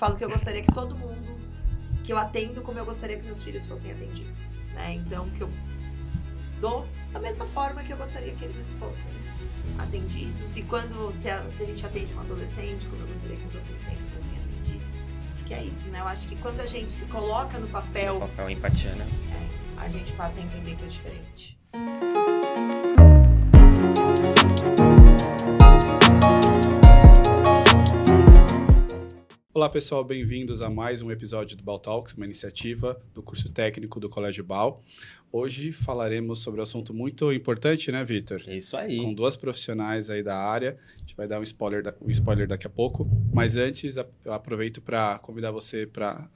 falo que eu gostaria que todo mundo que eu atendo como eu gostaria que meus filhos fossem atendidos, né? Então, que eu dou da mesma forma que eu gostaria que eles fossem atendidos. E quando, se a gente atende um adolescente, como eu gostaria que os adolescentes fossem atendidos. Que é isso, né? Eu acho que quando a gente se coloca no papel... No papel, empatia, né? a gente passa a entender que é diferente. Olá pessoal, bem-vindos a mais um episódio do BAU Talks, uma iniciativa do curso técnico do Colégio BAU. Hoje falaremos sobre um assunto muito importante, né, Vitor? É isso aí. Com duas profissionais aí da área. A gente vai dar um spoiler daqui a pouco. Mas antes, eu aproveito para convidar você para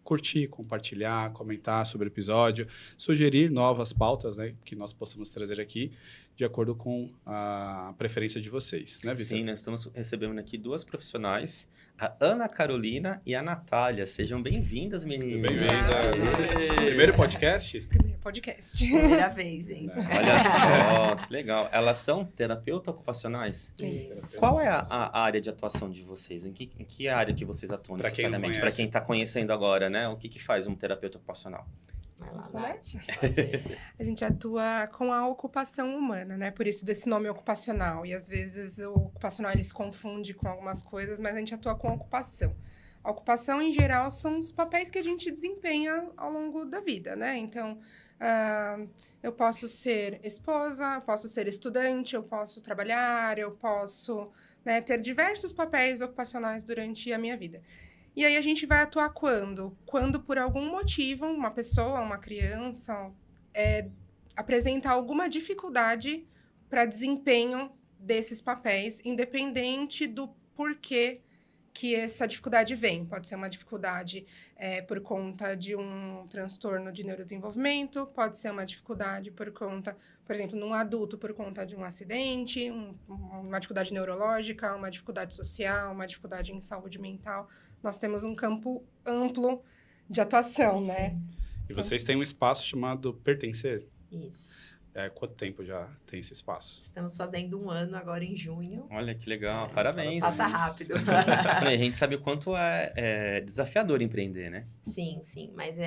curtir, compartilhar, comentar sobre o episódio, sugerir novas pautas, né, que nós possamos trazer aqui, de acordo com a preferência de vocês, né, Vitor? Sim, nós estamos recebendo aqui duas profissionais, a Ana Carolina e a Natália. Sejam bem-vindas, meninas. Bem-vindas. Primeiro podcast? Primeiro podcast. Primeira vez, hein? Olha só, que legal. Elas são terapeutas ocupacionais? Isso. Qual é a área de atuação de vocês? Em que área que vocês atuam Pra quem não necessariamente? Para conhece. quem está conhecendo agora, né? O que faz um terapeuta ocupacional? Vai lá, Né? Nath. A gente atua com a ocupação humana, né? Por isso desse nome ocupacional. E às vezes o ocupacional ele se confunde com algumas coisas, mas a gente atua com a ocupação. A ocupação, em geral, são os papéis que a gente desempenha ao longo da vida, né? Então, eu posso ser esposa, eu posso ser estudante, eu posso trabalhar, eu posso, né, ter diversos papéis ocupacionais durante a minha vida. E aí a gente vai atuar quando? Quando, por algum motivo, uma pessoa, uma criança, apresenta alguma dificuldade para desempenho desses papéis, independente do porquê que essa dificuldade vem. Pode ser uma dificuldade por conta de um transtorno de neurodesenvolvimento, pode ser uma dificuldade por conta, por exemplo, num adulto, por conta de um acidente, uma dificuldade neurológica, uma dificuldade social, uma dificuldade em saúde mental. Nós temos um campo amplo de atuação, né? E vocês têm um espaço chamado Pertencer. Isso. Quanto tempo já tem esse espaço? Estamos fazendo 1 ano agora em junho. Olha que legal, parabéns. Passa rápido. A gente sabe o quanto é desafiador empreender, né? Sim, sim. Mas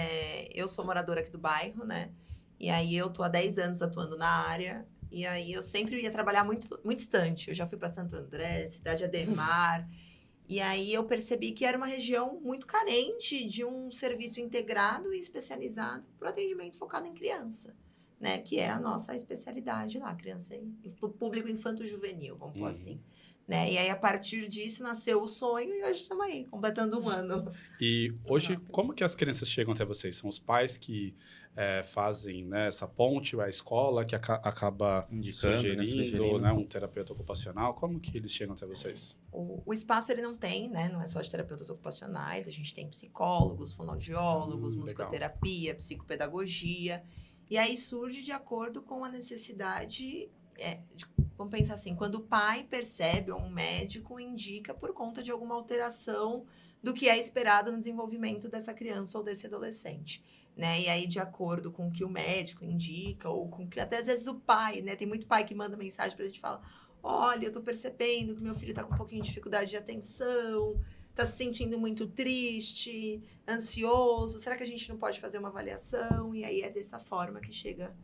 eu sou moradora aqui do bairro, né? E aí eu tô há 10 anos atuando na área. E aí eu sempre ia trabalhar muito, muito distante. Eu já fui para Santo André, Cidade Ademar. E aí eu percebi que era uma região muito carente de um serviço integrado e especializado para o atendimento focado em criança, né? Que é a nossa especialidade lá, criança e público infanto-juvenil, vamos pôr assim. Né? E aí, a partir disso, nasceu o sonho e hoje estamos aí, completando 1 ano. E hoje, como que as crianças chegam até vocês? São os pais que fazem, né, essa ponte, a escola que acaba Indicando, né, sugerindo, né, um terapeuta ocupacional? Como que eles chegam até vocês? O espaço, ele não tem, né? Não é só de terapeutas ocupacionais. A gente tem psicólogos, fonoaudiólogos, musicoterapia, psicopedagogia. E aí surge de acordo com a necessidade... vamos pensar assim, quando o pai percebe ou um médico indica por conta de alguma alteração do que é esperado no desenvolvimento dessa criança ou desse adolescente, né? E aí, de acordo com o que o médico indica, ou com que até às vezes o pai, né? Tem muito pai que manda mensagem pra gente e fala: olha, eu tô percebendo que meu filho tá com um pouquinho de dificuldade de atenção, tá se sentindo muito triste, ansioso, será que a gente não pode fazer uma avaliação? E aí é dessa forma que chega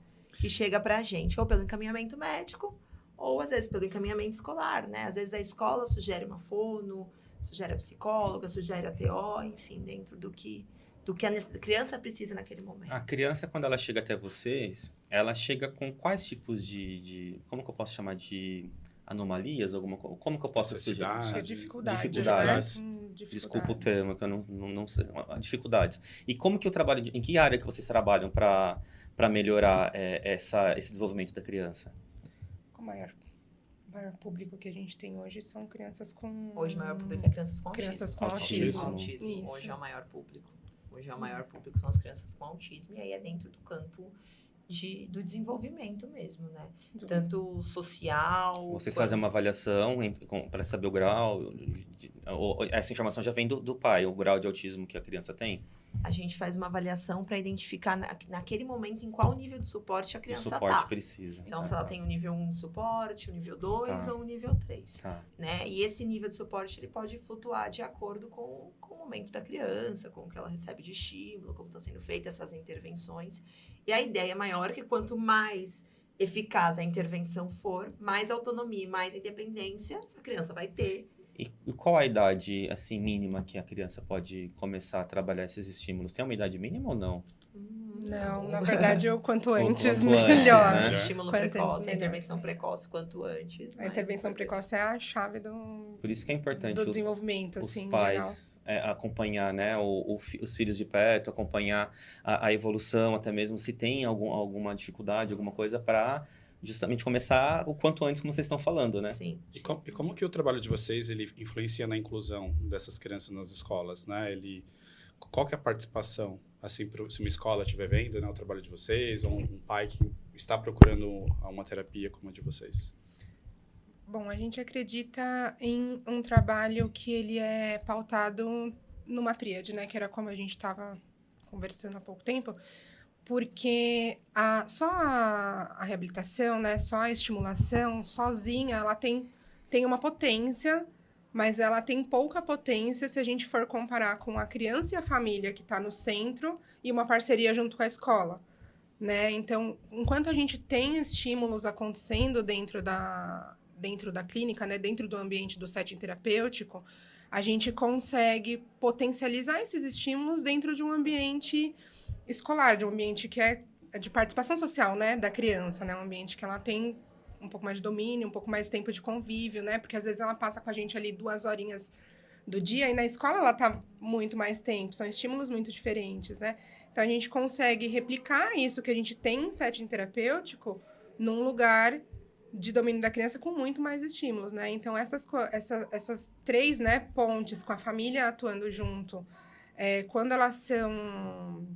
pra gente, ou pelo encaminhamento médico, ou às vezes pelo encaminhamento escolar, né? Às vezes a escola sugere uma fono, sugere a psicóloga, sugere a TO, enfim, dentro do que a criança precisa naquele momento. A criança, quando ela chega até vocês, ela chega com quais tipos como que eu posso chamar de anomalias? Como que eu posso sugerir? Acho que é dificuldades. Dificuldades. Né? Desculpa o termo, que eu não sei. Dificuldades. E como que eu trabalho, em que área que vocês trabalham para melhorar esse desenvolvimento da criança? O maior público que a gente tem hoje são crianças com... Hoje o maior público é crianças com autismo. Crianças com Autismo. Isso. Hoje é o maior público. Hoje é o maior público, são as crianças com autismo. E aí é dentro do campo do desenvolvimento mesmo, né? Tanto social... Vocês fazem uma avaliação para saber o grau? Essa informação já vem do pai, o grau de autismo que a criança tem? a gente faz uma avaliação para identificar naquele momento em qual nível de suporte a O criança suporte está. precisa. Então, se ela tem um nível 1 de suporte, um nível 2 Tá. ou um nível 3. Tá. Né? E esse nível de suporte ele pode flutuar de acordo com o momento da criança, com o que ela recebe de estímulo, como está sendo feita essas intervenções. E a ideia maior é que quanto mais eficaz a intervenção for, mais autonomia, mais independência essa criança vai ter. E qual a idade, assim, mínima que a criança pode começar a trabalhar esses estímulos? Tem uma idade mínima ou não? Não, na verdade, o quanto antes, quanto melhor. antes, né? Estímulo Quanto precoce, antes, a melhor. intervenção precoce quanto antes. A mais intervenção importante. precoce é a chave do Por isso que é importante do desenvolvimento, os assim, em geral. pais acompanhar, né, os filhos de perto, acompanhar a evolução, até mesmo se tem alguma dificuldade, alguma coisa, para justamente começar o quanto antes, como vocês estão falando, né? Sim. E como que o trabalho de vocês ele influencia na inclusão dessas crianças nas escolas, né? Qual que é a participação, assim, se uma escola estiver vendo, né, o trabalho de vocês, ou um pai que está procurando uma terapia como a de vocês? Bom, a gente acredita em um trabalho que ele é pautado numa tríade, né? Que era como a gente estava conversando há pouco tempo. Porque só a reabilitação, né? Só a estimulação, sozinha, ela tem uma potência, mas ela tem pouca potência se a gente for comparar com a criança e a família que está no centro e uma parceria junto com a escola, né? Então, enquanto a gente tem estímulos acontecendo dentro da clínica, né? Dentro do ambiente do setting terapêutico, a gente consegue potencializar esses estímulos dentro de um ambiente escolar, de um ambiente que é de participação social, né, da criança, né, um ambiente que ela tem um pouco mais de domínio, um pouco mais de tempo de convívio, né, porque às vezes ela passa com a gente ali 2 horinhas do dia e na escola ela tá muito mais tempo, são estímulos muito diferentes, né, então a gente consegue replicar isso que a gente tem em setting terapêutico num lugar de domínio da criança com muito mais estímulos, né, então essas 3, né, pontes com a família atuando junto, quando elas são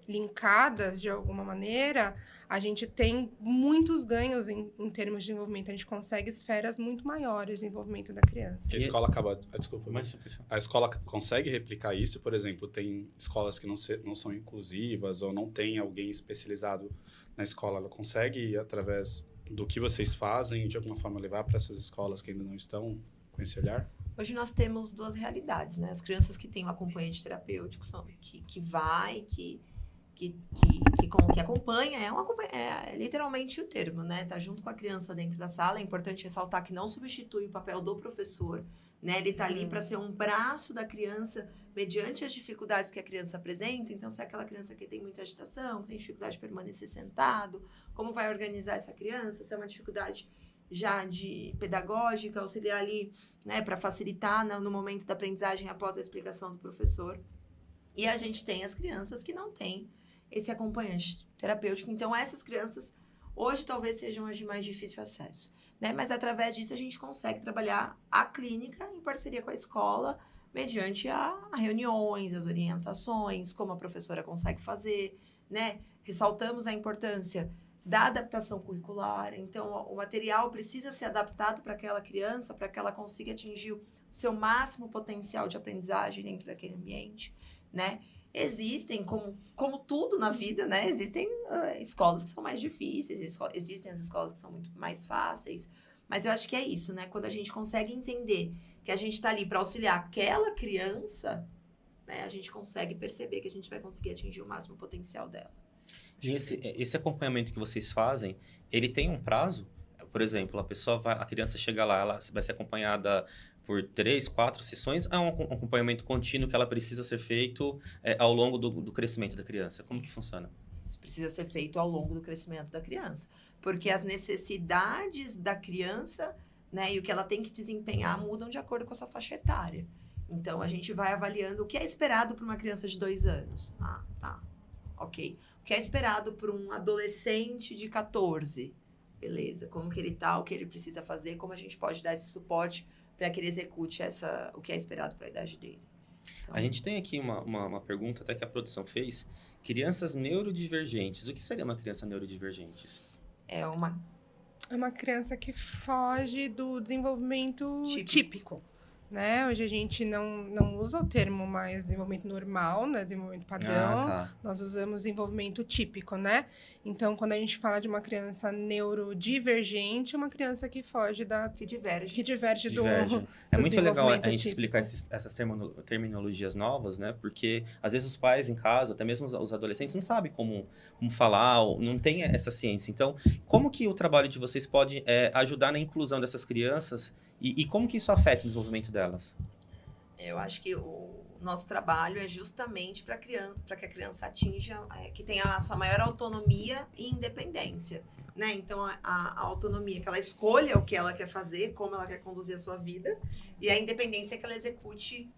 linkadas de alguma maneira, a gente tem muitos ganhos em termos de desenvolvimento. A gente consegue esferas muito maiores de desenvolvimento da criança. E a escola acaba... desculpa. Mas, A escola consegue replicar isso? Por exemplo, tem escolas que não são inclusivas ou não tem alguém especializado na escola. Ela consegue, através do que vocês fazem, de alguma forma levar para essas escolas que ainda não estão com esse olhar? Hoje nós temos 2 realidades, né? As crianças que têm um acompanhante terapêutico, que acompanha, é literalmente o termo, né? Tá junto com a criança dentro da sala. É importante ressaltar que não substitui o papel do professor, né? Ele tá ali para ser um braço da criança mediante as dificuldades que a criança apresenta. Então, se é aquela criança que tem muita agitação, que tem dificuldade de permanecer sentado, como vai organizar essa criança? Se é uma dificuldade já de pedagógica, auxiliar ali, né, para facilitar no momento da aprendizagem após a explicação do professor. E a gente tem as crianças que não têm esse acompanhante terapêutico. Então, essas crianças, hoje, talvez sejam as de mais difícil acesso, né? Mas, através disso, a gente consegue trabalhar a clínica em parceria com a escola, mediante a reuniões, as orientações, como a professora consegue fazer, né? Ressaltamos a importância da adaptação curricular. Então, o material precisa ser adaptado para aquela criança, para que ela consiga atingir o seu máximo potencial de aprendizagem dentro daquele ambiente, né? Existem, como tudo na vida, né? Existem escolas que são mais difíceis, existem as escolas que são muito mais fáceis, mas eu acho que é isso, né? Quando a gente consegue entender que a gente está ali para auxiliar aquela criança, né? A gente consegue perceber que a gente vai conseguir atingir o máximo potencial dela. E esse acompanhamento que vocês fazem, ele tem um prazo? Por exemplo, a criança chega lá, ela vai ser acompanhada por 3, 4 sessões, é um acompanhamento contínuo que ela precisa ser feito ao longo do crescimento da criança. Como que funciona? Isso precisa ser feito ao longo do crescimento da criança, porque as necessidades da criança, né, e o que ela tem que desempenhar mudam de acordo com a sua faixa etária. Então, a gente vai avaliando o que é esperado para uma criança de 2 anos. Ah, tá. Ok. O que é esperado por um adolescente de 14? Beleza. Como que ele tá, o que ele precisa fazer, como a gente pode dar esse suporte para que ele execute o que é esperado para a idade dele. Então, A gente tem aqui uma pergunta até que a produção fez. Crianças neurodivergentes. O que seria uma criança neurodivergente? é uma É uma criança que foge do desenvolvimento típico, né? Hoje a gente não usa o termo mais desenvolvimento normal, né? Desenvolvimento padrão. Tá. Nós usamos desenvolvimento típico, né? Então, quando a gente fala de uma criança neurodivergente, é uma criança que foge Que diverge. que diverge do Diverge. É do muito legal a desenvolvimento gente típico. explicar essas terminologias novas, né? Porque às vezes os pais em casa, até mesmo os adolescentes, não sabem como falar, ou não tem essa ciência. Então, como que o trabalho de vocês pode ajudar na inclusão dessas crianças e como que isso afeta o desenvolvimento delas? Eu acho que o nosso trabalho é justamente para que a criança atinja, que tenha a sua maior autonomia e independência, né? Então, a autonomia, que ela escolha o que ela quer fazer, como ela quer conduzir a sua vida, e a independência que ela execute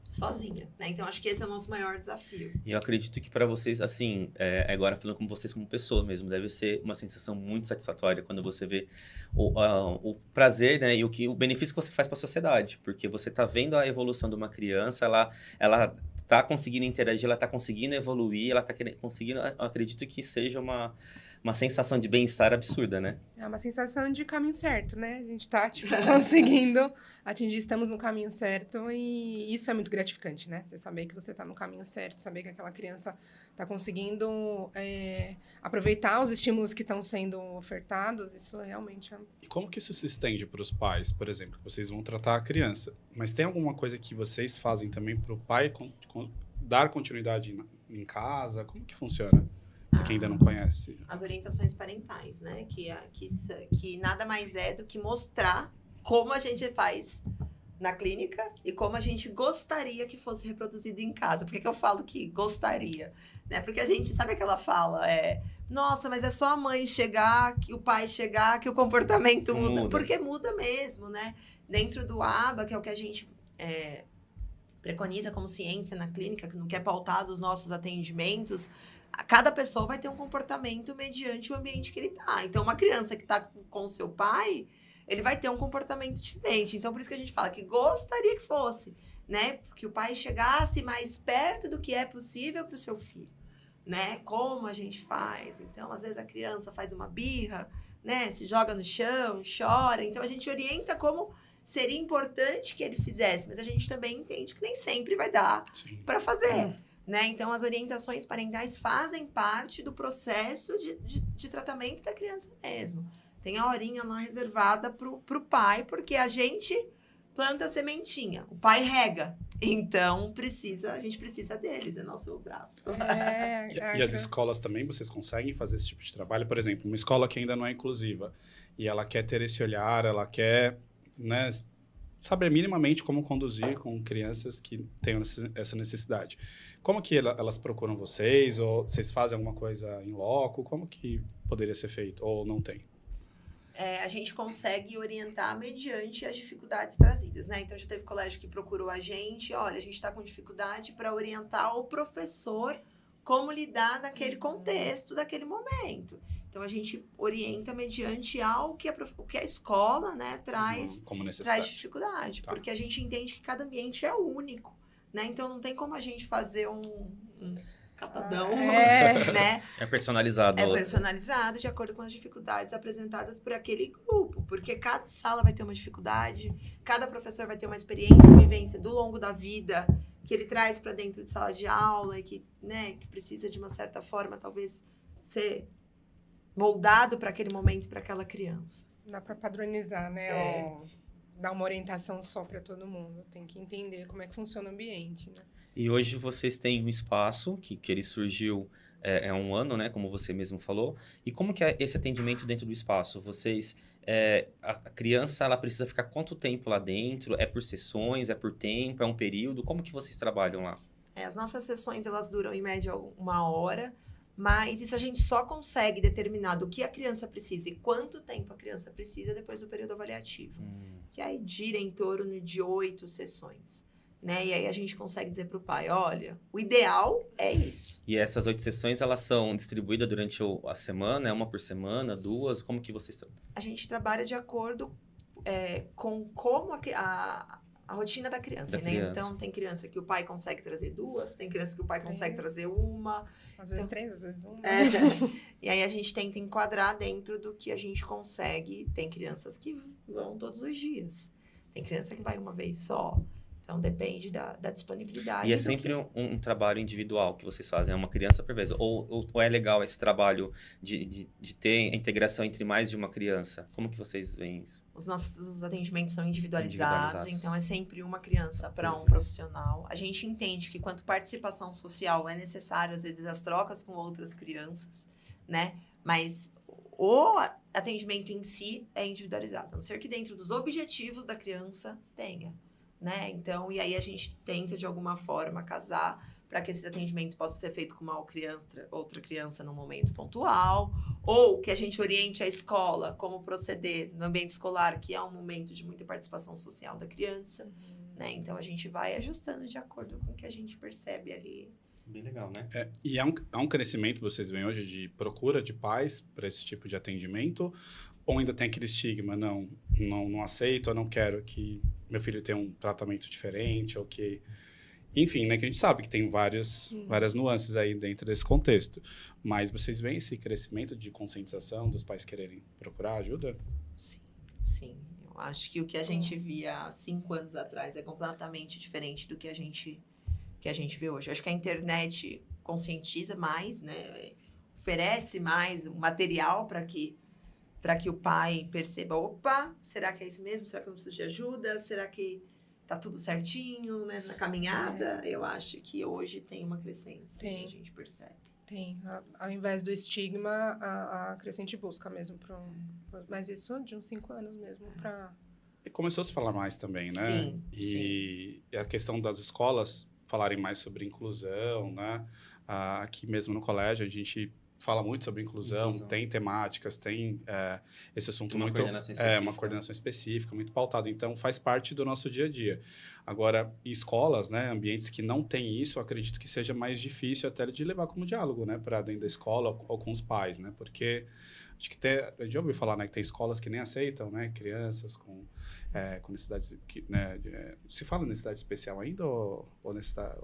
sozinha, né? Então, acho que esse é o nosso maior desafio. E eu acredito que para vocês, assim, agora falando com vocês como pessoa mesmo, deve ser uma sensação muito satisfatória quando você vê o prazer, né, e o benefício que você faz para a sociedade, porque você tá vendo a evolução de uma criança, ela tá conseguindo interagir, ela tá conseguindo evoluir, ela tá conseguindo, eu acredito que seja uma sensação de bem-estar absurda, né? É uma sensação de caminho certo, né? A gente tá, conseguindo atingir, estamos no caminho certo e isso é muito gratificante, né? Você saber que você tá no caminho certo, saber que aquela criança tá conseguindo aproveitar os estímulos que estão sendo ofertados, isso realmente é... E como que isso se estende para os pais, por exemplo? Vocês vão tratar a criança, mas tem alguma coisa que vocês fazem também para o pai dar continuidade em casa? Como que funciona? Pra quem ainda não conhece. As orientações parentais, né? Que nada mais é do que mostrar como a gente faz na clínica e como a gente gostaria que fosse reproduzido em casa. Por que eu falo que gostaria? Né? Porque a gente, sabe aquela fala, nossa, mas é só a mãe chegar, que o pai chegar, que o comportamento muda. Porque muda mesmo, né? Dentro do ABA, que é o que a gente preconiza como ciência na clínica, que não quer pautar dos nossos atendimentos, cada pessoa vai ter um comportamento mediante o ambiente que ele está. Então, uma criança que está com o seu pai, ele vai ter um comportamento diferente. Então, por isso que a gente fala que gostaria que fosse, né? Que o pai chegasse mais perto do que é possível para o seu filho, né? Como a gente faz. Então, às vezes a criança faz uma birra, né? Se joga no chão, chora. Então, a gente orienta como seria importante que ele fizesse, mas a gente também entende que nem sempre vai dar para fazer. Né? Então, as orientações parentais fazem parte do processo de tratamento da criança mesmo. Tem a horinha lá reservada pro pai, porque a gente planta a sementinha, o pai rega. Então, a gente precisa deles, é nosso braço. E as escolas também, vocês conseguem fazer esse tipo de trabalho? Por exemplo, uma escola que ainda não é inclusiva, e ela quer ter esse olhar, ela quer, né, saber minimamente como conduzir com crianças que tenham essa necessidade. Como que elas procuram vocês? Ou vocês fazem alguma coisa em loco? Como que poderia ser feito? Ou não tem? A gente consegue orientar mediante as dificuldades trazidas, né? Então, já teve colégio que procurou a gente, olha, a gente está com dificuldade para orientar o professor como lidar naquele contexto, daquele momento. Então, a gente orienta mediante o que a escola, né, traz dificuldade. Tá. Porque a gente entende que cada ambiente é único, né? Então, não tem como a gente fazer um catadão, né? É personalizado. É personalizado de acordo com as dificuldades apresentadas por aquele grupo. Porque cada sala vai ter uma dificuldade, cada professor vai ter uma experiência e vivência do longo da vida que ele traz para dentro de sala de aula e que, né, que precisa, de uma certa forma, talvez ser moldado para aquele momento, para aquela criança. Dá para padronizar, né? Ou dar uma orientação só para todo mundo. Tem que entender como é que funciona o ambiente, né? E hoje vocês têm um espaço que ele surgiu há um ano, né? Como você mesmo falou. E como que é esse atendimento dentro do espaço? Vocês... a criança, ela precisa ficar quanto tempo lá dentro? É por sessões? É por tempo? É um período? Como que vocês trabalham lá? As nossas sessões, elas duram em média 1 hora. Mas isso a gente só consegue determinar do que a criança precisa e quanto tempo a criança precisa depois do período avaliativo. Que aí gira em torno de 8 sessões. Né? E aí a gente consegue dizer para o pai, olha, o ideal é isso. E essas 8 sessões, elas são distribuídas durante a semana? É uma por semana, 2? Como que vocês... A gente trabalha de acordo com como a rotina da criança, né? Então, tem criança que o pai consegue trazer 2, tem criança que o pai consegue trazer 1. Às vezes 3, às vezes 1. E aí, a gente tenta enquadrar dentro do que a gente consegue. Tem crianças que vão todos os dias, Tem criança que vai uma vez só. Então, depende da disponibilidade. E é sempre um trabalho individual que vocês fazem, é uma criança por vez. Ou é legal esse trabalho de ter a integração entre mais de uma criança? Como que vocês veem isso? Os atendimentos são individualizados, então é sempre uma criança para um Perfeito. profissional. A gente entende que quanto participação social é necessário, às vezes, as trocas com outras crianças, né? Mas o atendimento em si é individualizado, a não ser que dentro dos objetivos da criança tenha. Né? Então, e aí a gente tenta, de alguma forma, casar para que esse atendimento possa ser feito com uma outra criança no momento pontual, ou que a gente oriente a escola como proceder no ambiente escolar, que é um momento de muita participação social da criança, né? Então, a gente vai ajustando de acordo com o que a gente percebe ali. Bem legal, né? E há um crescimento, vocês veem hoje, de procura de pais para esse tipo de atendimento? Ou ainda tem aquele estigma, não aceito, eu não quero que meu filho tenha um tratamento diferente, ou que... Enfim, né, que a gente sabe que tem várias nuances aí dentro desse contexto. Mas vocês veem esse crescimento de conscientização dos pais quererem procurar ajuda? Sim. Eu acho que o que a gente via há 5 anos atrás é completamente diferente do que a gente vê hoje. Eu acho que a internet conscientiza mais, né? Oferece mais um material para que o pai perceba, opa, será que é isso mesmo? Será que eu não preciso de ajuda? Será que tá tudo certinho, né? Na caminhada? Eu acho que hoje tem uma crescente, sim, a gente percebe. Tem. Ao invés do estigma, a crescente busca mesmo. Mas isso de uns 5 anos mesmo para... E começou a se falar mais também, né? Sim, E a questão das escolas falarem mais sobre inclusão, né? Aqui mesmo no colégio, a gente fala muito sobre inclusão. Tem temáticas, tem esse assunto Uma muito... coordenação específica. Uma coordenação específica, muito pautada. Então, faz parte do nosso dia a dia. Agora, escolas, né, ambientes que não têm isso, eu acredito que seja mais difícil até de levar como diálogo, né, para dentro da escola ou com os pais, né, porque acho que eu já ouvi falar, né, que tem escolas que nem aceitam, né, crianças com necessidades, né, se fala necessidade especial ainda ou necessidade...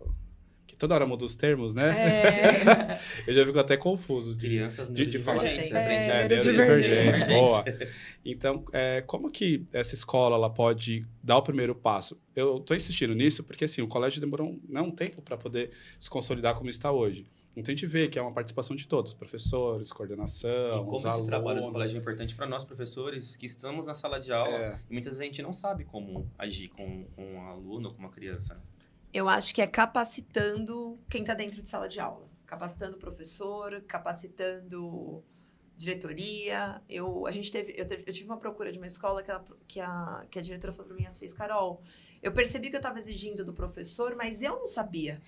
Que toda hora muda os termos, né? Eu já fico até confuso Crianças de falar. neurodivergentes. Boa. Então, como que essa escola ela pode dar o primeiro passo? Eu estou insistindo nisso porque assim, o colégio demorou um tempo para poder se consolidar como está hoje. Então, a gente vê que é uma participação de todos, professores, coordenação, E como os esse alunos. trabalho do colégio é importante para nós, professores, que estamos na sala de aula, e muitas vezes a gente não sabe como agir com um aluno ou com uma criança. Eu acho que é capacitando quem está dentro de sala de aula. Capacitando o professor, capacitando diretoria. Eu tive uma procura de uma escola que a diretora falou para mim, ela fez, Carol, eu percebi que eu estava exigindo do professor, mas eu não sabia.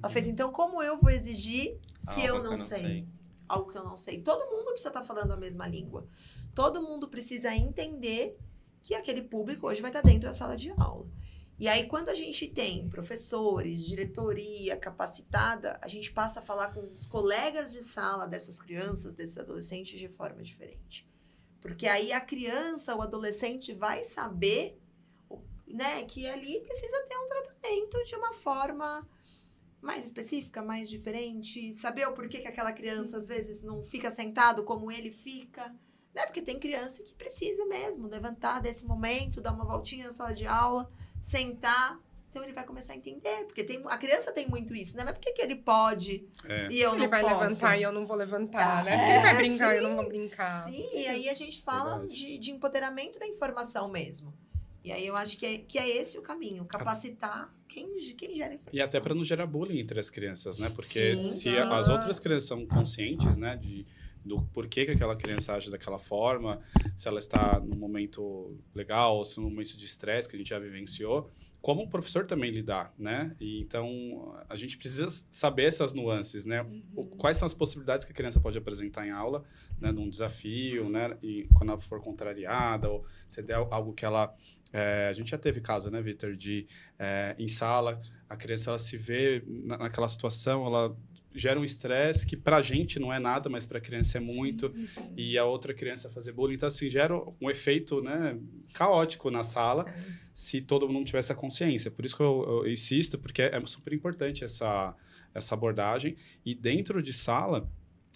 Ela fez, então como eu vou exigir se eu não sei? Algo que eu não sei. Todo mundo precisa estar falando a mesma língua. Todo mundo precisa entender que aquele público hoje vai estar dentro da sala de aula. E aí, quando a gente tem professores, diretoria capacitada, a gente passa a falar com os colegas de sala dessas crianças, desses adolescentes, de forma diferente. Porque aí a criança, o adolescente vai saber, né, que ali precisa ter um tratamento de uma forma mais específica, mais diferente. Saber o porquê que aquela criança, às vezes, não fica sentado como ele fica. Né? Porque tem criança que precisa mesmo levantar desse momento, dar uma voltinha na sala de aula, sentar, então ele vai começar a entender, porque a criança tem muito isso, né? Mas por que ele pode e eu não posso? Ele vai levantar e eu não vou levantar, né? Porque ele vai brincar e eu não vou brincar. Sim, e aí a gente fala de empoderamento da informação mesmo. E aí eu acho que é esse o caminho, capacitar quem gera informação. E até para não gerar bullying entre as crianças, né? Porque se as outras crianças são conscientes, né, do porquê que aquela criança age daquela forma, se ela está num momento legal ou se num momento de estresse que a gente já vivenciou, como o professor também lidar, né? E então, a gente precisa saber essas nuances, né? Quais são as possibilidades que a criança pode apresentar em aula, né? Num desafio, né? E quando ela for contrariada, ou se der algo que ela... a gente já teve caso, né, Vitor, de em sala, a criança ela se vê naquela situação, ela gera um estresse que pra gente não é nada, mas pra criança é muito, e a outra criança fazer bullying. Então, assim, gera um efeito, né, caótico na sala, se todo mundo tivesse a consciência. Por isso que eu insisto, porque é super importante essa abordagem. E dentro de sala,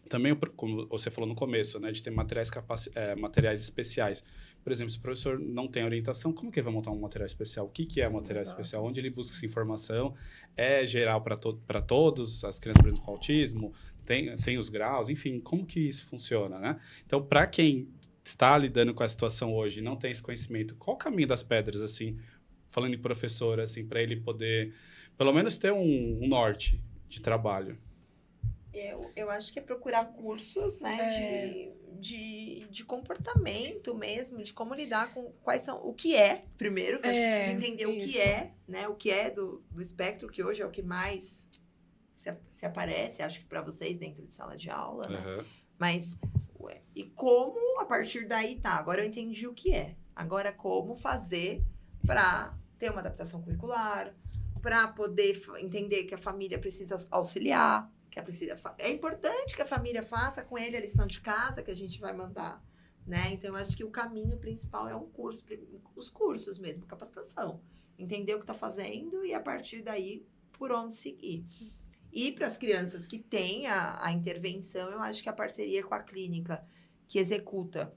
também, como você falou no começo, né, de ter materiais especiais. Por exemplo, se o professor não tem orientação, como que ele vai montar um material especial? O que é um material especial? Onde ele busca essa informação? É geral para todos? As crianças, por exemplo, com autismo? Tem os graus? Enfim, como que isso funciona, né? Então, para quem está lidando com a situação hoje e não tem esse conhecimento, qual o caminho das pedras, assim, falando em professor, assim, para ele poder, pelo menos, ter um norte de trabalho? Eu acho que é procurar cursos, né, de comportamento mesmo, de como lidar com quais são, o que é, primeiro, que a gente precisa entender o que é, né, o que é do espectro, que hoje é o que mais se aparece, acho que para vocês dentro de sala de aula, né, mas, e como, a partir daí, agora eu entendi o que é, agora como fazer para ter uma adaptação curricular, para poder entender que a família precisa auxiliar, é importante que a família faça com ele a lição de casa que a gente vai mandar, né? Então, eu acho que o caminho principal é os cursos mesmo, capacitação. Entender o que está fazendo e, a partir daí, por onde seguir. E para as crianças que têm a intervenção, eu acho que a parceria com a clínica que executa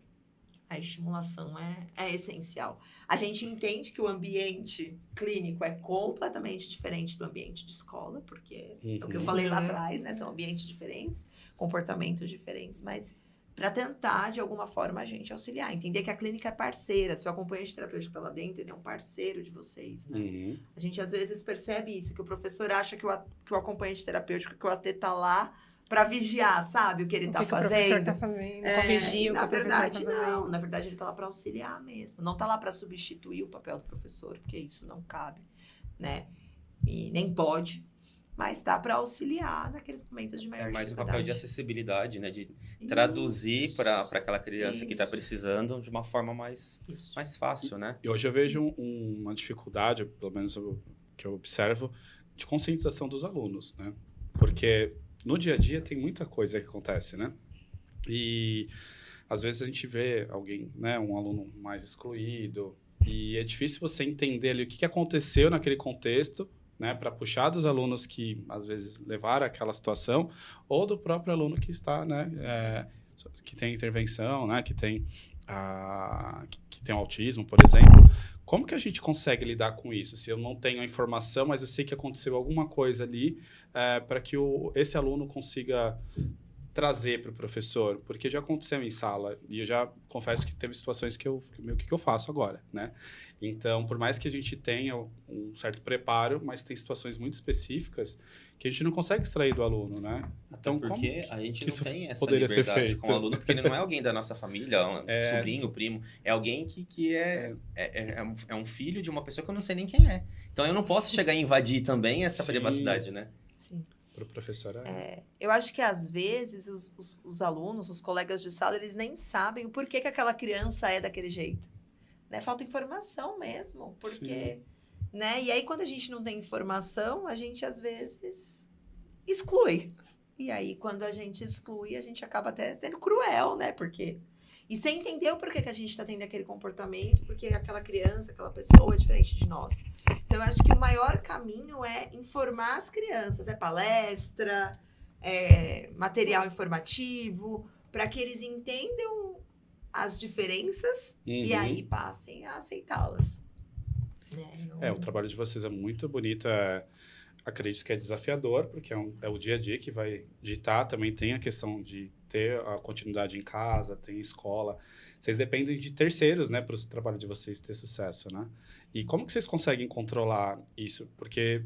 a estimulação é essencial. A gente entende que o ambiente clínico é completamente diferente do ambiente de escola, porque é o que eu falei lá atrás, né? São ambientes diferentes, comportamentos diferentes, mas para tentar, de alguma forma, a gente auxiliar. Entender que a clínica é parceira. Se o acompanhante terapêutico está lá dentro, ele é um parceiro de vocês, né? A gente, às vezes, percebe isso, que o professor acha que o acompanhante terapêutico, que o AT está lá para vigiar, sabe? O que ele está fazendo. O professor está fazendo, corrigir o que o professor tá fazendo. Na verdade, não. Na verdade, ele está lá para auxiliar mesmo. Não está lá para substituir o papel do professor, porque isso não cabe, né? E nem pode. Mas está para auxiliar naqueles momentos de maior dificuldade. É mais um papel de acessibilidade, né? De traduzir para aquela criança que está precisando de uma forma mais fácil, né? E hoje eu vejo uma dificuldade, pelo menos que eu observo, de conscientização dos alunos, né? Porque no dia a dia tem muita coisa que acontece, né? E às vezes a gente vê alguém, né, um aluno mais excluído, e é difícil você entender ali o que aconteceu naquele contexto, né, para puxar dos alunos que às vezes levaram aquela situação, ou do próprio aluno que está, né, que tem intervenção, né, que tem autismo, por exemplo. Como que a gente consegue lidar com isso? Se eu não tenho a informação, mas eu sei que aconteceu alguma coisa ali, para que esse aluno consiga trazer para o professor, porque já aconteceu em sala, e eu já confesso que teve situações que o que eu faço agora, né? Então, por mais que a gente tenha um certo preparo, mas tem situações muito específicas que a gente não consegue extrair do aluno, né? Então, porque a gente não tem essa poderia ser liberdade feito com o aluno, porque ele não é alguém da nossa família, um sobrinho, primo, é alguém que é um filho de uma pessoa que eu não sei nem quem é. Então, eu não posso chegar e invadir também essa privacidade, né? Sim. Para o professor eu acho que, às vezes, os alunos, os colegas de sala, eles nem sabem o porquê que aquela criança é daquele jeito. Né? Falta informação mesmo, porque... Né? E aí, quando a gente não tem informação, a gente, às vezes, exclui. E aí, quando a gente exclui, a gente acaba até sendo cruel, né? Porque... E sem entender o porquê que a gente está tendo aquele comportamento, porque aquela criança, aquela pessoa é diferente de nós. Então, eu acho que o maior caminho é informar as crianças. É palestra, é material informativo, para que eles entendam as diferenças e aí passem a aceitá-las. Né? O trabalho de vocês é muito bonito. Acredito que é desafiador, porque é o dia a dia que vai ditar. Também tem a questão de ter a continuidade em casa, tem escola. Vocês dependem de terceiros, né, para o trabalho de vocês ter sucesso, né? E como que vocês conseguem controlar isso? Porque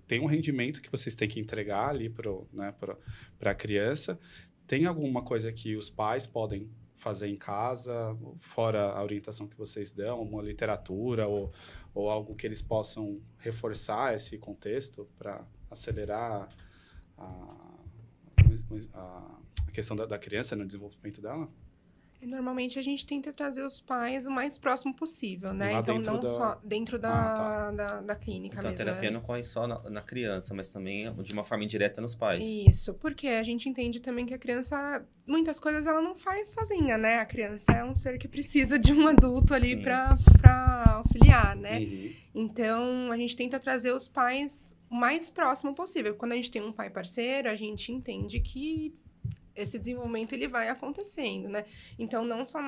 tem um rendimento que vocês têm que entregar ali para a criança. Tem alguma coisa que os pais podem fazer em casa, fora a orientação que vocês dão, uma literatura ou algo que eles possam reforçar esse contexto para acelerar a questão da criança no desenvolvimento dela? Normalmente a gente tenta trazer os pais o mais próximo possível, né? Lá então, não só dentro da clínica então, mesmo. Então, a terapia não corre só na criança, mas também de uma forma indireta nos pais. Isso, porque a gente entende também que a criança, muitas coisas ela não faz sozinha, né? A criança é um ser que precisa de um adulto ali para auxiliar, né? Então, a gente tenta trazer os pais o mais próximo possível. Quando a gente tem um pai parceiro, a gente entende que esse desenvolvimento ele vai acontecendo, né? Então, não só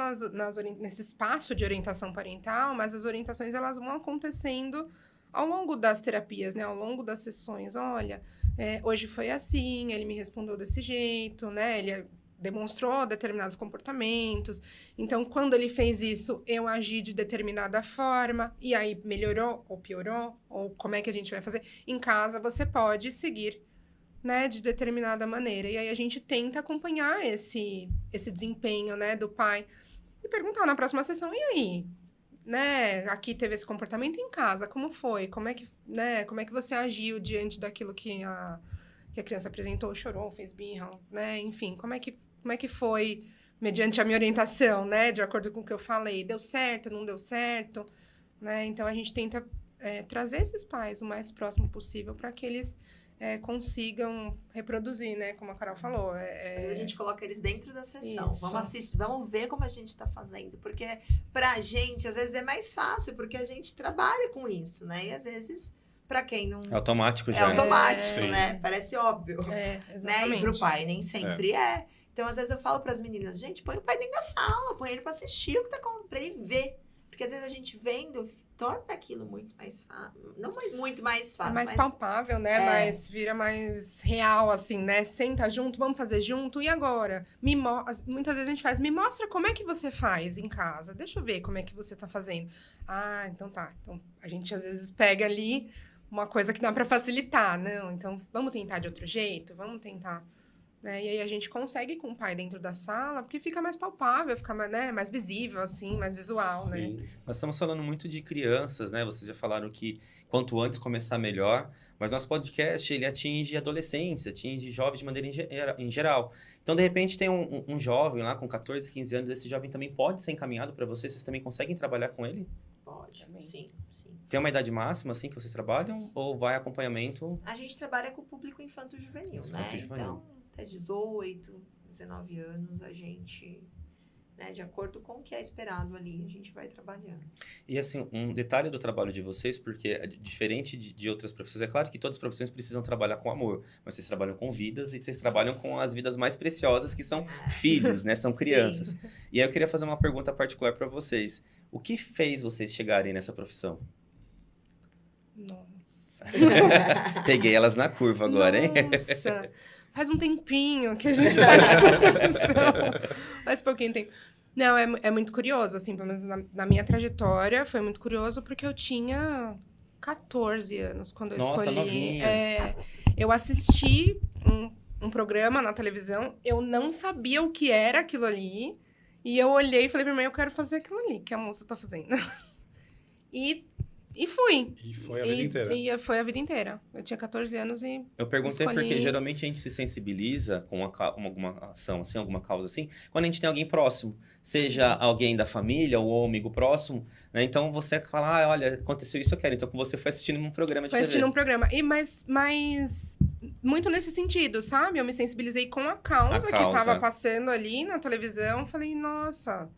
nesse espaço de orientação parental, mas as orientações elas vão acontecendo ao longo das terapias, né? Ao longo das sessões. Olha, hoje foi assim, ele me respondeu desse jeito, né? Ele demonstrou determinados comportamentos. Então, quando ele fez isso, eu agi de determinada forma, e aí melhorou ou piorou, ou como é que a gente vai fazer? Em casa, você pode seguir, né, de determinada maneira. E aí a gente tenta acompanhar esse desempenho, né, do pai e perguntar na próxima sessão, e aí? Né, aqui teve esse comportamento em casa, como foi? Como é que você agiu diante daquilo que a criança apresentou, chorou, fez birra, né? Enfim, como é que foi mediante a minha orientação, né? De acordo com o que eu falei, deu certo, não deu certo, né? Então, a gente tenta trazer esses pais o mais próximo possível para que eles consigam reproduzir, né? Como a Carol falou. Às vezes a gente coloca eles dentro da sessão. Isso. Vamos assistir, vamos ver como a gente está fazendo. Porque pra gente, às vezes, é mais fácil, porque a gente trabalha com isso, né? E às vezes... Para quem não... É automático já. É automático, Sim. né? Parece óbvio. Exatamente. Né? E pro pai nem sempre é. Então, às vezes, eu falo pras meninas, gente, põe o pai dentro da sala, põe ele pra assistir o que tá acontecendo, pra ele ver. Porque, às vezes, a gente vendo, torna aquilo muito mais fácil. Não muito mais fácil, mais palpável, né? Mas vira mais real, assim, né? Senta junto, vamos fazer junto. E agora? Muitas vezes a gente faz, me mostra como é que você faz em casa. Deixa eu ver como é que você tá fazendo. Ah, então tá. Então, a gente, às vezes, pega ali uma coisa que dá para facilitar, não? Então, vamos tentar de outro jeito? Vamos tentar, né? E aí a gente consegue com o pai dentro da sala, porque fica mais palpável, fica mais, né, mais visível, assim, mais visual, né? Nós estamos falando muito de crianças, né? Vocês já falaram que quanto antes começar, melhor. Mas nosso podcast, ele atinge adolescentes, atinge jovens de maneira em geral. Então, de repente, tem um jovem lá com 14, 15 anos, esse jovem também pode ser encaminhado para vocês? Vocês também conseguem trabalhar com ele? Pode, sim. Tem uma idade máxima, assim, que vocês trabalham? Ou vai acompanhamento? A gente trabalha com o público infanto-juvenil, né? Então, até 18, 19 anos, a gente, né, de acordo com o que é esperado ali, a gente vai trabalhando. E, assim, um detalhe do trabalho de vocês, porque diferente de outras profissões, é claro que todas as profissões precisam trabalhar com amor, mas vocês trabalham com vidas e vocês trabalham com as vidas mais preciosas, que são filhos, né? São crianças. Sim. E aí eu queria fazer uma pergunta particular para vocês. O que fez vocês chegarem nessa profissão? Nossa. Peguei elas na curva agora, hein? Nossa. Faz um tempinho que a gente tá nessa profissão. Faz pouquinho tempo. Não, é muito curioso, assim, pelo menos na minha trajetória, foi muito curioso porque eu tinha 14 anos quando eu escolhi. Novinha. Eu assisti um programa na televisão, eu não sabia o que era aquilo ali, e eu olhei e falei pra mim, eu quero fazer aquilo ali que a moça tá fazendo. E fui. E foi a vida inteira. E foi a vida inteira. Eu tinha 14 anos e eu perguntei porque geralmente a gente se sensibiliza com alguma ação, assim, alguma causa assim, quando a gente tem alguém próximo, seja alguém da família ou um amigo próximo, né? Então você fala, olha, aconteceu isso, eu quero. Então você foi assistindo um programa de TV. Foi assistindo um programa. Mas muito nesse sentido, sabe? Eu me sensibilizei com a causa que estava passando ali na televisão. Falei, nossa...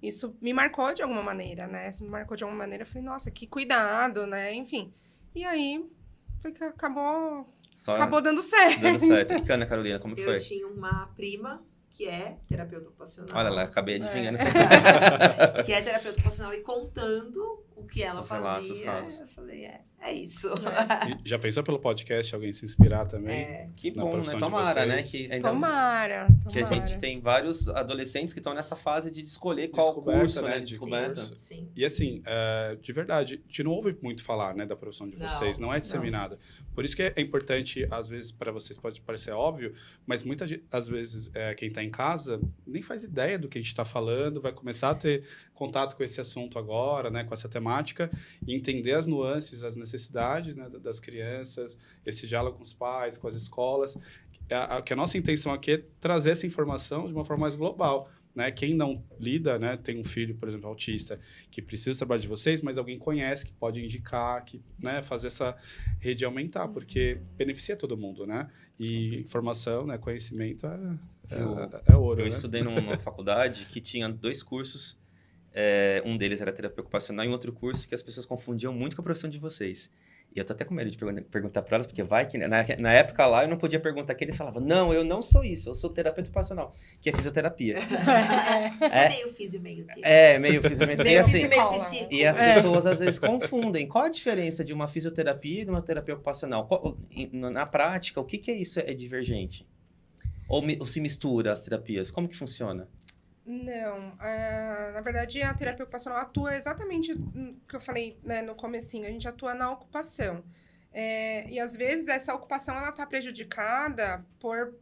Isso me marcou de alguma maneira, né? Se me marcou de alguma maneira, eu falei, nossa, que cuidado, né? Enfim. E aí, foi que acabou dando certo. Dando certo. E Ana Carolina, como que foi? Eu tinha uma prima que é terapeuta ocupacional. Olha lá, acabei adivinhando. Que é terapeuta ocupacional e contando o que ela fazia. Os casos. Eu falei, é isso. E já pensou pelo podcast alguém se inspirar também? Que bom, né? Tomara, né? Tomara. Que a gente tem vários adolescentes que estão nessa fase de escolher qual curso, né? Descoberta. Sim. E assim, de verdade, a gente não ouve muito falar, né, da profissão de vocês, não é disseminada. Por isso que é importante, às vezes, para vocês pode parecer óbvio, mas às vezes quem está em casa nem faz ideia do que a gente está falando, vai começar a ter contato com esse assunto agora, né, com essa temática, e entender as nuances, as necessidades, né, das crianças, esse diálogo com os pais, com as escolas, que a nossa intenção aqui é trazer essa informação de uma forma mais global. Né? Quem não lida, né, tem um filho, por exemplo, autista, que precisa do trabalho de vocês, mas alguém conhece, que pode indicar, que, né, fazer essa rede aumentar, porque beneficia todo mundo, né? E informação, né, conhecimento é ouro. Eu né? estudei numa faculdade que tinha 2 cursos, um deles era terapia ocupacional e um outro curso que as pessoas confundiam muito com a profissão de vocês. E eu tô até com medo de perguntar para elas, porque vai que na época lá eu não podia perguntar que eles falavam, não, eu não sou isso, eu sou terapeuta ocupacional, que é fisioterapia. Você é meio físio, meio terapeuta. Meio fisioterapia. E Meio assim, meio psico. e as pessoas às vezes confundem. Qual a diferença de uma fisioterapia e de uma terapia ocupacional? Na prática, o que é isso? É divergente? Ou se mistura as terapias? Como que funciona? Não, na verdade a terapia ocupacional atua exatamente o que eu falei, né, no comecinho, a gente atua na ocupação. E às vezes essa ocupação ela está prejudicada por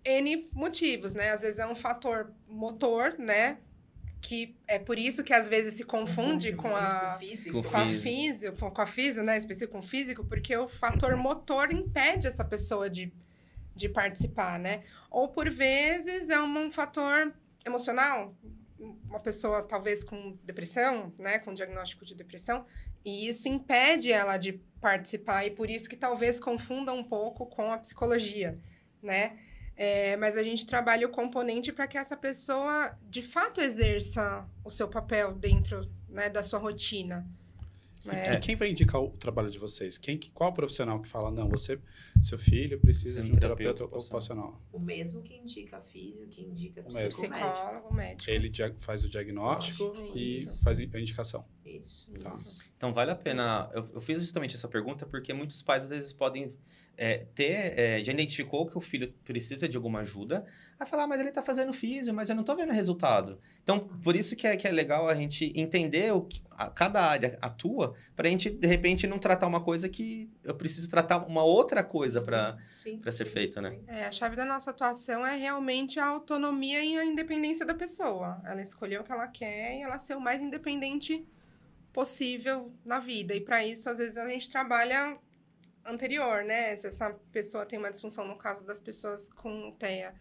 N motivos, né? Às vezes é um fator motor, né? Que é por isso que às vezes se confunde com a físico. com a físio, né? Específico com o físico, porque o fator motor impede essa pessoa de participar, né? Ou por vezes é um fator emocional, uma pessoa talvez com depressão, né, com diagnóstico de depressão, e isso impede ela de participar, e por isso que talvez confunda um pouco com a psicologia, né? Mas a gente trabalha o componente para que essa pessoa, de fato, exerça o seu papel dentro, né, da sua rotina. E quem vai indicar o trabalho de vocês? Qual profissional que fala, não, seu filho precisa de um terapeuta ocupacional? O mesmo que indica físio, que indica psicólogo, médico. Ele faz o diagnóstico e faz a indicação. Isso. Tá. Então, vale a pena... Eu fiz justamente essa pergunta porque muitos pais, às vezes, podem já identificou que o filho precisa de alguma ajuda, vai falar, mas ele tá fazendo físio, mas eu não tô vendo resultado. Então, por isso que é legal a gente entender cada área atua, para a gente, de repente, não tratar uma coisa que eu preciso tratar uma outra coisa para ser feito, né? A chave da nossa atuação é realmente a autonomia e a independência da pessoa. Ela escolheu o que ela quer e ela ser o mais independente possível na vida. E para isso, às vezes, a gente trabalha anterior, né? Se essa pessoa tem uma disfunção, no caso das pessoas com TEA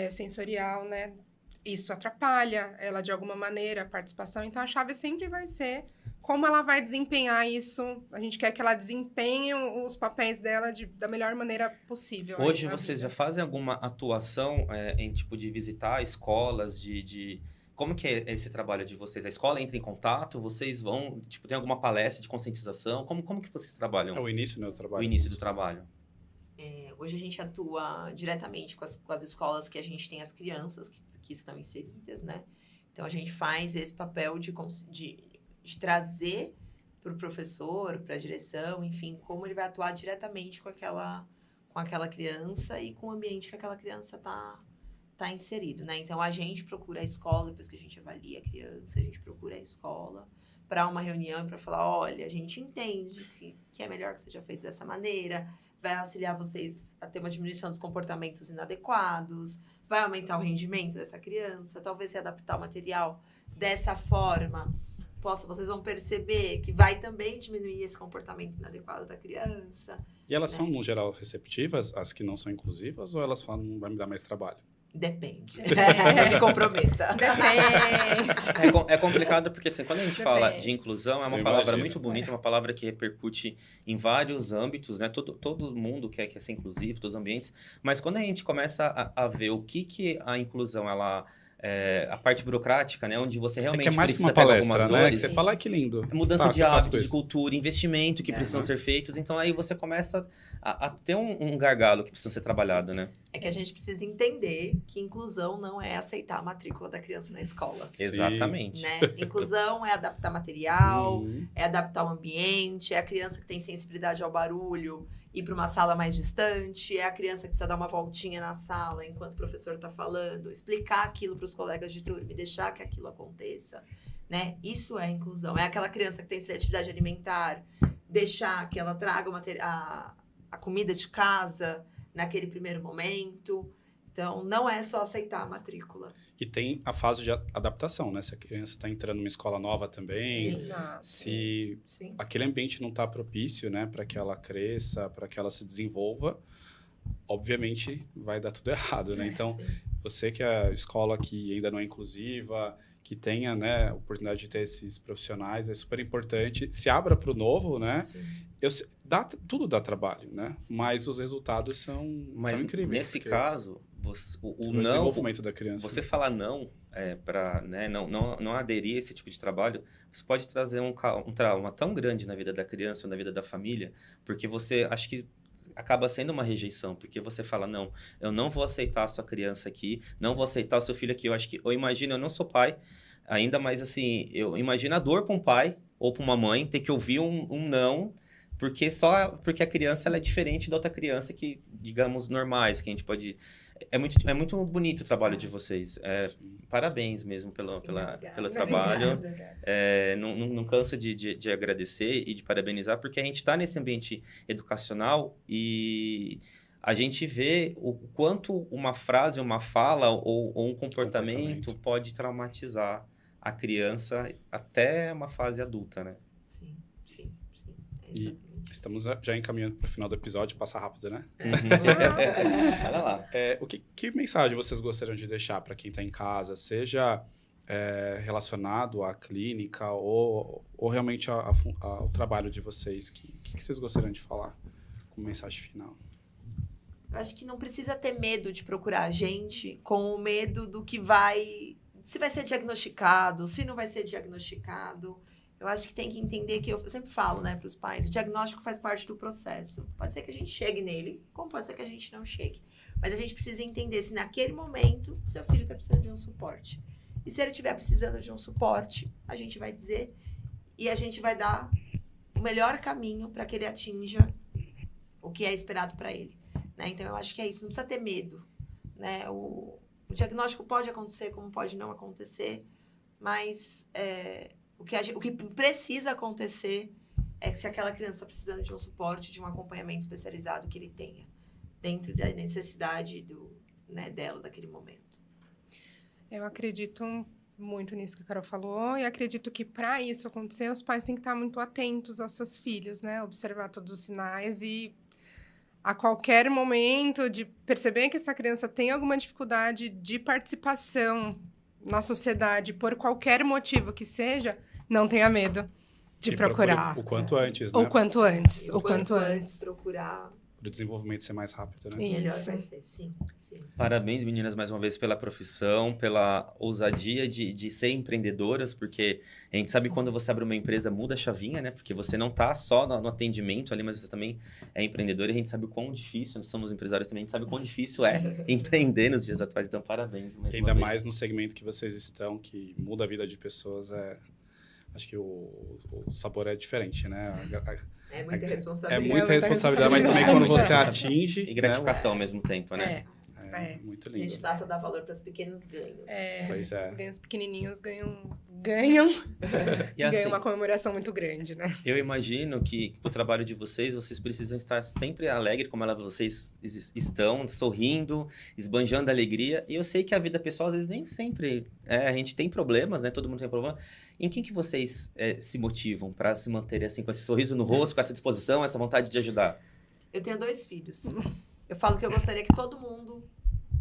sensorial, né? Isso atrapalha ela de alguma maneira, a participação. Então, a chave sempre vai ser como ela vai desempenhar isso. A gente quer que ela desempenhe os papéis dela da melhor maneira possível. Hoje, vocês já fazem alguma atuação em tipo de visitar escolas, Como que é esse trabalho de vocês? A escola entra em contato? Vocês vão... Tipo, tem alguma palestra de conscientização? Como que vocês trabalham? É o início, né, do trabalho. O início do trabalho. Hoje a gente atua diretamente com as escolas que a gente tem as crianças que estão inseridas, né? Então, a gente faz esse papel de trazer para o professor, para a direção, enfim, como ele vai atuar diretamente com aquela criança e com o ambiente que aquela criança está inserido, né? Então, a gente procura a escola, depois que a gente avalia a criança, a gente procura a escola para uma reunião e para falar, olha, a gente entende que é melhor que seja feito dessa maneira, vai auxiliar vocês a ter uma diminuição dos comportamentos inadequados, vai aumentar o rendimento dessa criança, talvez se adaptar o material dessa forma, vocês vão perceber que vai também diminuir esse comportamento inadequado da criança. E elas são, no geral, receptivas, as que não são inclusivas, ou elas falam, não vai me dar mais trabalho? Depende. Me comprometa. Depende. É complicado porque, assim, quando a gente fala de inclusão, é uma palavra muito bonita, uma palavra que repercute em vários âmbitos, né? Todo mundo quer ser inclusivo, todos os ambientes. Mas quando a gente começa a ver o que a inclusão, a parte burocrática, né? Onde você realmente é mais precisa uma palestra, pegar algumas né? dores. Que você fala, que lindo. Mudança de hábitos, de cultura, investimento que precisam ser feitos. Então, aí você começa a ter um gargalo que precisa ser trabalhado, né? É que a gente precisa entender que inclusão não é aceitar a matrícula da criança na escola. Sim. Exatamente. Né? Inclusão é adaptar material, é adaptar o ambiente, é a criança que tem sensibilidade ao barulho ir para uma sala mais distante, é a criança que precisa dar uma voltinha na sala enquanto o professor está falando, explicar aquilo para os colegas de turma e deixar que aquilo aconteça, né? Isso é inclusão. É aquela criança que tem seletividade alimentar, deixar que ela traga a comida de casa naquele primeiro momento. Então, não é só aceitar a matrícula. E tem a fase de adaptação, né? Se a criança está entrando numa escola nova também, se aquele ambiente não está propício, né, para que ela cresça, para que ela se desenvolva, obviamente vai dar tudo errado, né? Então, você que é a escola que ainda não é inclusiva, que tenha, né, a oportunidade de ter esses profissionais, é super importante. Se abra para o novo, né? Tudo dá trabalho, né? Mas os resultados são incríveis. Nesse caso, o não, desenvolvimento da criança. Você falar não para, né, não aderir a esse tipo de trabalho, você pode trazer um trauma tão grande na vida da criança ou na vida da família, porque você, acho que acaba sendo uma rejeição, porque você fala, não, eu não vou aceitar a sua criança aqui, não vou aceitar o seu filho aqui. Eu imagino, eu não sou pai ainda, mas assim, eu imagino a dor para um pai ou para uma mãe ter que ouvir um não, porque a criança ela é diferente da outra criança que, digamos, normais, que a gente pode... É muito bonito o trabalho de vocês. Parabéns mesmo pelo trabalho. Obrigada. Não canso de agradecer e de parabenizar, porque a gente está nesse ambiente educacional e a gente vê o quanto uma frase, uma fala ou um comportamento pode traumatizar a criança até uma fase adulta, né? Sim. E estamos já encaminhando para o final do episódio, passa rápido, né? Olha lá. Que mensagem vocês gostariam de deixar para quem está em casa, seja relacionado à clínica ou realmente ao trabalho de vocês? Que vocês gostariam de falar como mensagem final? Eu acho que não precisa ter medo de procurar a gente com o medo do que se vai ser diagnosticado, se não vai ser diagnosticado. Eu acho que tem que entender que, eu sempre falo, né, para os pais, o diagnóstico faz parte do processo. Pode ser que a gente chegue nele, como pode ser que a gente não chegue. Mas a gente precisa entender se naquele momento o seu filho está precisando de um suporte. E se ele estiver precisando de um suporte, a gente vai dizer e a gente vai dar o melhor caminho para que ele atinja o que é esperado para ele. Né? Então, eu acho que é isso, não precisa ter medo. Né? O diagnóstico pode acontecer, como pode não acontecer, mas... O que precisa acontecer é que se aquela criança está precisando de um suporte, de um acompanhamento especializado, que ele tenha, dentro da necessidade dela naquele momento. Eu acredito muito nisso que a Carol falou, e acredito que para isso acontecer, os pais têm que estar muito atentos aos seus filhos, né? Observar todos os sinais e a qualquer momento de perceber que essa criança tem alguma dificuldade de participação na sociedade, por qualquer motivo que seja, não tenha medo de procurar. O quanto antes, né? O quanto antes. Procurar. Para o desenvolvimento ser mais rápido, né? Melhor vai ser, sim. Parabéns, meninas, mais uma vez pela profissão, pela ousadia de ser empreendedoras, porque a gente sabe que quando você abre uma empresa, muda a chavinha, né? Porque você não está só no atendimento ali, mas você também é empreendedora e a gente sabe o quão difícil, nós somos empresários também, a gente sabe o quão difícil é empreender nos dias atuais. Então, parabéns mais Ainda uma mais vez. no segmento que vocês estão, que muda a vida de pessoas, acho que o sabor é diferente, né? É muita responsabilidade. É muita responsabilidade, mas também quando você atinge... E gratificação ao mesmo tempo, né? Muito A lindo. gente passa a dar valor para os pequenos ganhos. Pois é. Os ganhos pequenininhos ganham E assim, ganham uma comemoração muito grande, né? eu imagino que pro trabalho de vocês precisam estar sempre alegres, como vocês estão, sorrindo, esbanjando alegria. E eu sei que a vida pessoal, às vezes, nem sempre... a gente tem problemas, né? Todo mundo tem problema. Em quem que vocês se motivam para se manterem assim, com esse sorriso no rosto, com essa disposição, essa vontade de ajudar? Eu tenho 2 filhos. Eu falo que eu gostaria que todo mundo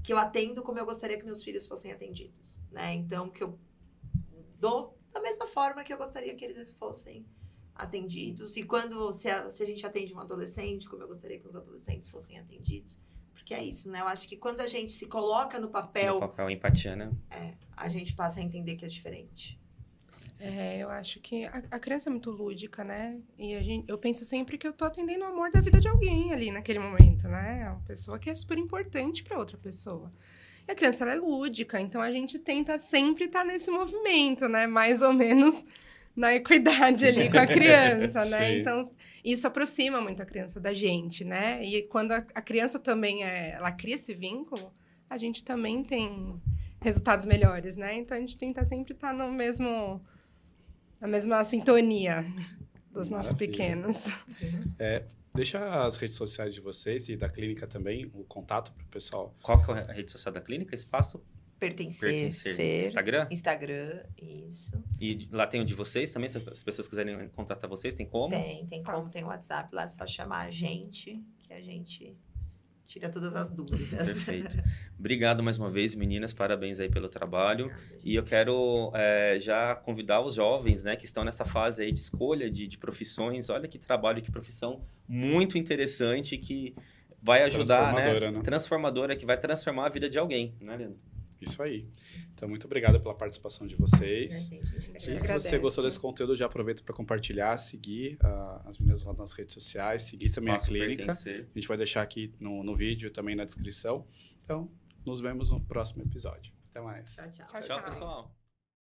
que eu atendo como eu gostaria que meus filhos fossem atendidos, né? Então, que eu dou da mesma forma que eu gostaria que eles fossem atendidos. E se a gente atende um adolescente, como eu gostaria que os adolescentes fossem atendidos. Porque é isso, né? Eu acho que quando a gente se coloca no papel... No papel, empatia, né? A gente passa a entender que é diferente. Eu acho que a criança é muito lúdica, né? E eu penso sempre que eu tô atendendo o amor da vida de alguém ali naquele momento, né? É uma pessoa que é super importante para outra pessoa. E a criança, ela é lúdica, então a gente tenta sempre estar nesse movimento, né? Mais ou menos na equidade ali com a criança, né? Sim. Então, isso aproxima muito a criança da gente, né? E quando a criança também ela cria esse vínculo, a gente também tem resultados melhores, né? Então, a gente tenta sempre estar na mesma sintonia dos nossos pequenos. Deixa as redes sociais de vocês e da clínica também, o contato para o pessoal. Qual que é a rede social da clínica? Espaço? Pertencer. Instagram? Instagram, isso. E lá tem o de vocês também, se as pessoas quiserem contatar vocês, tem como? Tem como, tem o WhatsApp lá, é só chamar a gente, que a gente tira todas as dúvidas. Perfeito. Obrigado mais uma vez, meninas, parabéns aí pelo trabalho. E eu quero já convidar os jovens, né, que estão nessa fase aí de escolha de profissões. Olha que trabalho, que profissão muito interessante, que vai ajudar, Transformadora, né? né? Transformadora, que vai transformar a vida de alguém, né, Leandro? Isso aí. Então, muito obrigado pela participação de vocês. Gente, E se você Agradeço. gostou desse conteúdo, já aproveita para compartilhar, seguir as meninas lá nas redes sociais, seguir também a Espaço clínica. Pertencer. A gente vai deixar aqui no vídeo, também na descrição. Então, nos vemos no próximo episódio. Até mais. Tchau, tchau. Tchau, Tchau, pessoal.